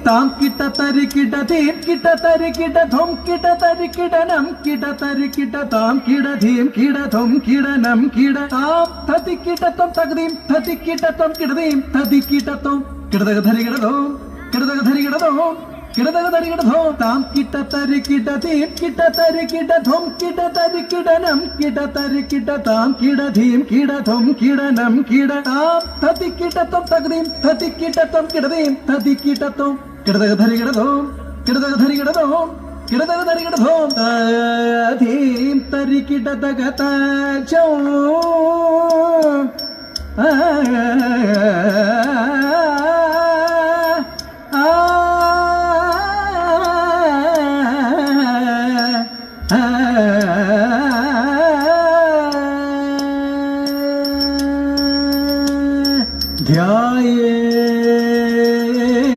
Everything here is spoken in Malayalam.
താം കിട്ട തരി കിട ധീം കിട തരി കിട ധും കിട തരി കിട നം കിട തരി കിട താം കിട ധീം കിട ധും കിട നം കിട താം തതി കിട ത്വം തകദീം തതി കിട ത്വം കിടദീം തതി കിട ത്വം കിടതക ധരി കിട ധോം കിടതക ധരി കിട ധോം കിടതക ധരി കിട ധോം താം കിട തരി കിട ധീം കിട തരി കിട ധും കിട തരി കിട നം കിട തരി കിട താം കിട ധീം കിട ധും കിട നം കിട താം തതി കിട ത്വം തകദീം തതി കിട ത്വം കിടദീം തതി കിട ത്വം കിടതക ധരി കിട ധോം കിടതക ധരി കിട ധോം കിടതക ധരി കിട ധോം ധീം തരി കിടതക തോ ആ